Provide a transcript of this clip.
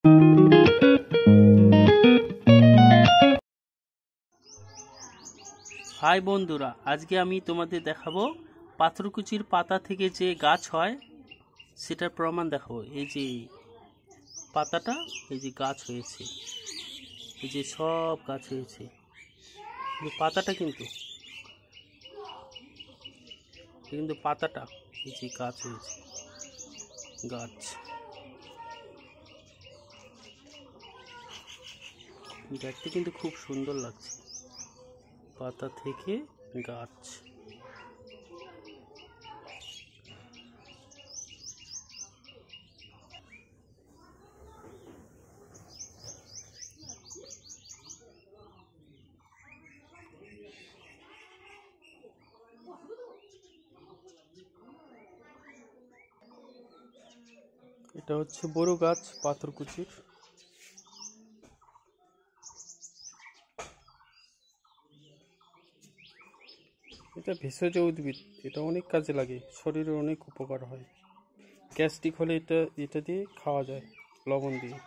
High বন্ধুরা, আজকে আমি তোমাদের দেখাবো পাথরকুচির পাতা থেকে যে গাছ হয় সেটার প্রমাণ দেখাবো। এই যে পাতাটা, এই যে গাছ হয়েছে, এই যে সব গাছ হয়েছে, পাতাটা কিন্তু পাতাটা এই যে গাছ হয়েছে, গাছ দেখতে কিন্তু খুব সুন্দর লাগছে। পাতা থেকে গাছ। এটা হচ্ছে বড় গাছ পাথরকুচির। এটা ভেষজ উদ্ভিদ, এটা অনেক কাজে লাগে, শরীরে অনেক উপকার হয়। গ্যাস্ট্রিক হলে এটা দিয়ে খাওয়া যায়, লবণ দিয়ে।